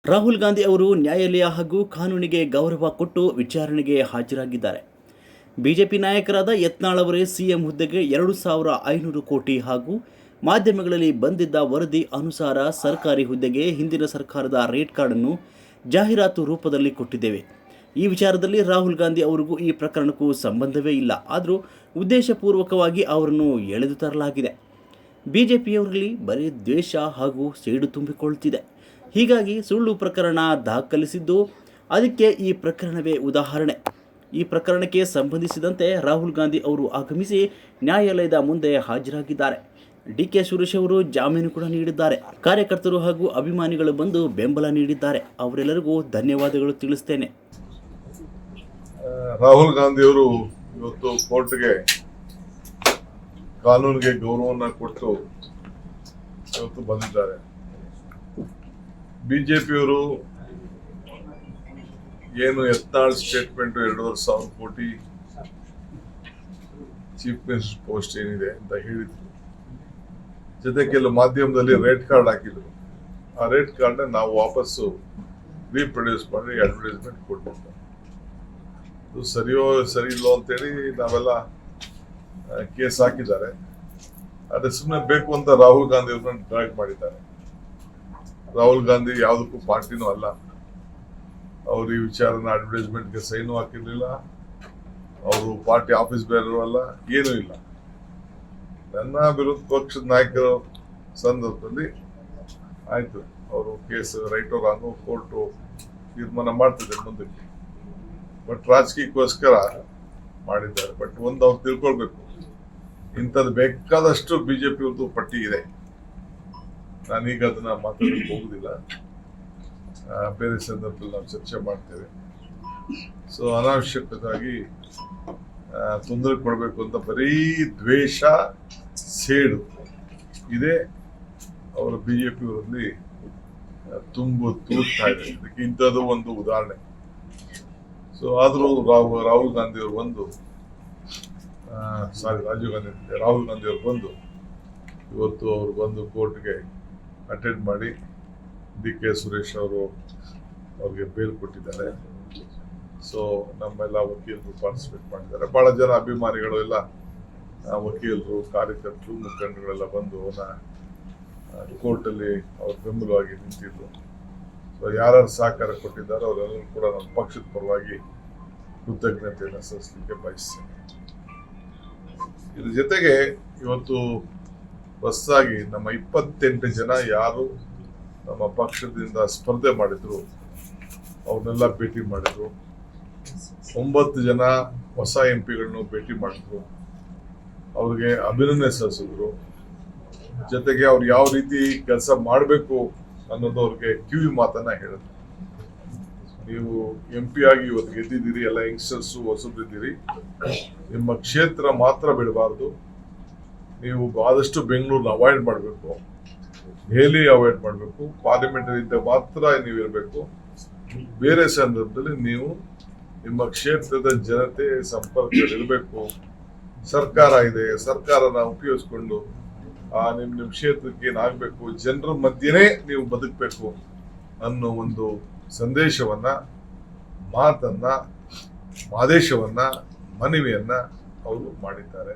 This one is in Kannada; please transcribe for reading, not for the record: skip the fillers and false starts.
ರಾಹುಲ್ ಗಾಂಧಿ ಅವರು ನ್ಯಾಯಾಲಯ ಹಾಗೂ ಕಾನೂನಿಗೆ ಗೌರವ ಕೊಟ್ಟು ವಿಚಾರಣೆಗೆ ಹಾಜರಾಗಿದ್ದಾರೆ. ಬಿಜೆಪಿ ನಾಯಕರಾದ ಯತ್ನಾಳ್ ಅವರೇ ಸಿಎಂ ಹುದ್ದೆಗೆ 2,500 ಕೋಟಿ ಹಾಗೂ ಮಾಧ್ಯಮಗಳಲ್ಲಿ ಬಂದಿದ್ದ ವರದಿ ಅನುಸಾರ ಸರ್ಕಾರಿ ಹುದ್ದೆಗೆ ಹಿಂದಿನ ಸರ್ಕಾರದ ರೇಟ್ ಕಾರ್ಡನ್ನು ಜಾಹೀರಾತು ರೂಪದಲ್ಲಿ ಕೊಟ್ಟಿದ್ದೇವೆ. ಈ ವಿಚಾರದಲ್ಲಿ ರಾಹುಲ್ ಗಾಂಧಿ ಅವರಿಗೂ ಈ ಪ್ರಕರಣಕ್ಕೂ ಸಂಬಂಧವೇ ಇಲ್ಲ. ಆದರೂ ಉದ್ದೇಶಪೂರ್ವಕವಾಗಿ ಅವರನ್ನು ಎಳೆದು ತರಲಾಗಿದೆ. ಬಿಜೆಪಿಯವರಲ್ಲಿ ಬರೀ ದ್ವೇಷ ಹಾಗೂ ಸೇಡು ತುಂಬಿಕೊಳ್ಳುತ್ತಿದೆ. ಹೀಗಾಗಿ ಸುಳ್ಳು ಪ್ರಕರಣ ದಾಖಲಿಸಿದ್ದು, ಅದಕ್ಕೆ ಈ ಪ್ರಕರಣವೇ ಉದಾಹರಣೆ. ಈ ಪ್ರಕರಣಕ್ಕೆ ಸಂಬಂಧಿಸಿದಂತೆ ರಾಹುಲ್ ಗಾಂಧಿ ಅವರು ಆಗಮಿಸಿ ನ್ಯಾಯಾಲಯದ ಮುಂದೆ ಹಾಜರಾಗಿದ್ದಾರೆ. ಡಿಕೆ ಸುರೇಶ್ ಅವರು ಜಾಮೀನು ಕೂಡ ನೀಡಿದ್ದಾರೆ. ಕಾರ್ಯಕರ್ತರು ಹಾಗೂ ಅಭಿಮಾನಿಗಳು ಬಂದು ಬೆಂಬಲ ನೀಡಿದ್ದಾರೆ. ಅವರೆಲ್ಲರಿಗೂ ಧನ್ಯವಾದಗಳು ತಿಳಿಸ್ತೇನೆ. ರಾಹುಲ್ ಗಾಂಧಿ ಅವರು ಇವತ್ತು ಕೋರ್ಟ್ಗೆ ಕಾನೂನಿಗೆ ಗೌರವವನ್ನು ಕೊಟ್ಟು ಇವತ್ತು ಬಂದಿದ್ದಾರೆ. ಬಿಜೆಪಿಯವರು ಏನು ಯತ್ನಾಳ್ ಸ್ಟೇಟ್ಮೆಂಟ್ 2,500 ಕೋಟಿ ಚೀಫ್ ಮಿನಿಸ್ಟರ್ ಪೋಸ್ಟ್ ಏನಿದೆ ಅಂತ ಹೇಳಿದ್ರು. ಜೊತೆ ಕೆಲವು ಮಾಧ್ಯಮದಲ್ಲಿ ರೇಟ್ ಕಾರ್ಡ್ ಹಾಕಿದ್ರು. ಆ ರೇಟ್ ಕಾರ್ಡ್ ನಾವು ವಾಪಸ್ಸು ರೀಪ್ರೊಡ್ಯೂಸ್ ಮಾಡಿ ಅಡ್ವರ್ಟೈಸ್ಮೆಂಟ್ ಕೊಟ್ಟಿರ್ತಾರೆ. ಅದು ಸರಿಯೋ ಸರಿ ಇಲ್ಲೋ ಅಂತೇಳಿ ನಾವೆಲ್ಲ ಕೇಸ್ ಹಾಕಿದ್ದಾರೆ. ಅದೇ ಸುಮ್ಮನೆ ಬೇಕು ಅಂತ ರಾಹುಲ್ ಗಾಂಧಿ ಅವ್ರನ್ನ ಡ್ರ್ಯಾಗ್ ಮಾಡಿದ್ದಾರೆ. ರಾಹುಲ್ ಗಾಂಧಿ ಯಾವುದಕ್ಕೂ ಪಾರ್ಟಿನೂ ಅಲ್ಲ. ಅವರು ಈ ವಿಚಾರನ ಅಡ್ವರ್ಟೈಸ್ಮೆಂಟ್ಗೆ ಸೈನು ಹಾಕಿರ್ಲಿಲ್ಲ. ಅವರು ಪಾರ್ಟಿ ಆಫೀಸ್ ಬೇರೆಯವರು ಅಲ್ಲ, ಏನೂ ಇಲ್ಲ. ನನ್ನ ವಿರೋಧ ಪಕ್ಷದ ನಾಯಕರ ಸಂದರ್ಭದಲ್ಲಿ ಆಯ್ತು, ಅವರು ಕೇಸ್ ರೈಟ್ ರಾಂಗು ಕೋರ್ಟು ತೀರ್ಮಾನ ಮಾಡ್ತಿದ್ದಾರೆ ಮುಂದಕ್ಕೆ. ಬಟ್ ರಾಜಕೀಯಕ್ಕೋಸ್ಕರ ಮಾಡಿದ್ದಾರೆ. ಬಟ್ ಒಂದು ಅವ್ರು ತಿಳ್ಕೊಳ್ಬೇಕು, ಇಂಥದ್ದು ಬೇಕಾದಷ್ಟು ಬಿಜೆಪಿ ಅವ್ರದ್ದು ಪಟ್ಟಿ ಇದೆ. ನಾನೀಗ ಅದನ್ನ ಮಾತಾಡಕ್ಕೆ ಹೋಗುದಿಲ್ಲ, ಬೇರೆ ಸಂದರ್ಭದಲ್ಲಿ ನಾವು ಚರ್ಚೆ ಮಾಡ್ತೇವೆ. ಸೊ ಅನಾವಶ್ಯಕವಾಗಿ ತೊಂದರೆ ಕೊಡಬೇಕು ಅಂತ ಬರೀ ದ್ವೇಷ, ಸೇಡು ಇದೆ ಅವರ ಬಿಜೆಪಿ ಅವರಲ್ಲಿ ತೂರ್ತಾ ಇದೆ. ಇದಕ್ಕೆ ಇಂಥದ್ದು ಒಂದು ಉದಾಹರಣೆ. ಸೊ ಆದರೂ ರಾಹುಲ್ ಗಾಂಧಿ ಅವರು ಬಂದು ರಾಹುಲ್ ಗಾಂಧಿ ಅವರು ಬಂದು ಇವತ್ತು ಅವರು ಬಂದು ಕೋರ್ಟ್ಗೆ ಅಟೆಂಡ್ ಮಾಡಿ ಡಿಕೆ ಸುರೇಶ್ ಅವರು ಅವ್ರಿಗೆ ಬೇಲ್ ಕೊಟ್ಟಿದ್ದಾರೆ. ಸೊ ನಮ್ಮೆಲ್ಲ ವಕೀಲರು ಪಾರ್ಟಿಸಿಪೇಟ್ ಮಾಡಿದ್ದಾರೆ. ಬಹಳ ಜನ ಅಭಿಮಾನಿಗಳು ಎಲ್ಲ ವಕೀಲರು, ಕಾರ್ಯಕರ್ತರು, ಮುಖಂಡಗಳೆಲ್ಲ ಬಂದು ಕೋರ್ಟಲ್ಲಿ ಅವ್ರ ಬೆಂಬಲವಾಗಿ ನಿಂತಿದ್ರು. ಸೊ ಯಾರ್ಯಾರು ಸಹಕಾರ ಕೊಟ್ಟಿದ್ದಾರೆ ಅವರೆಲ್ಲರೂ ಕೂಡ ನಮ್ಮ ಪಕ್ಷದ ಪರವಾಗಿ ಕೃತಜ್ಞತೆಯನ್ನು ಸಲ್ಲಿಸಲಿಕ್ಕೆ ಬಯಸ್ತೇನೆ. ಇದ್ರ ಜೊತೆಗೆ ಇವತ್ತು ಹೊಸದಾಗಿ ನಮ್ಮ 28 ಜನ ಯಾರು ನಮ್ಮ ಪಕ್ಷದಿಂದ ಸ್ಪರ್ಧೆ ಮಾಡಿದ್ರು ಅವ್ರನ್ನೆಲ್ಲ ಭೇಟಿ ಮಾಡಿದ್ರು. 9 ಜನ ಹೊಸ ಎಂಪಿಗಳನ್ನು ಭೇಟಿ ಮಾಡಿದ್ರು. ಅವ್ರಿಗೆ ಅಭಿನಂದನೆ ಸಲ್ಲಿಸಿದ್ರು. ಜೊತೆಗೆ ಅವ್ರು ಯಾವ ರೀತಿ ಕೆಲಸ ಮಾಡಬೇಕು ಅನ್ನೋದು ಅವ್ರಿಗೆ ಕಿವಿ ಮಾತನ್ನ ಹೇಳಿದ್ರು. ನೀವು MP ಆಗಿ ಇವತ್ತು ಗೆದ್ದಿದ್ದೀರಿ, ಎಲ್ಲ ಯಂಗ್ಸ್ಟರ್ಸು ಹೊಸದಿದ್ದೀರಿ. ನಿಮ್ಮ ಕ್ಷೇತ್ರ ಮಾತ್ರ ಬಿಡಬಾರ್ದು. ನೀವು ಆದಷ್ಟು ಬೆಂಗಳೂರನ್ನ ಅವಾಯ್ಡ್ ಮಾಡಬೇಕು, ದೆಹಲಿ ಅವಾಯ್ಡ್ ಮಾಡಬೇಕು, ಪಾರ್ಲಿಮೆಂಟರಿ ಇದ್ದ ಮಾತ್ರ ನೀವು ಇರಬೇಕು. ಬೇರೆ ಸಂದರ್ಭದಲ್ಲಿ ನೀವು ನಿಮ್ಮ ಕ್ಷೇತ್ರದ ಜನತೆ ಸಂಪರ್ಕದಲ್ಲಿರಬೇಕು. ಸರ್ಕಾರ ಇದೆ, ಸರ್ಕಾರನ ಉಪಯೋಗಿಸ್ಕೊಂಡು ನಿಮ್ಮ ಕ್ಷೇತ್ರಕ್ಕೆ ಏನಾಗಬೇಕು, ಜನರ ಮಧ್ಯೆನೇ ನೀವು ಬದುಕಬೇಕು ಅನ್ನೋ ಒಂದು ಸಂದೇಶವನ್ನ, ಮಾತನ್ನ, ಆದೇಶವನ್ನ, ಮನವಿಯನ್ನ ಅವರು ಮಾಡಿದ್ದಾರೆ.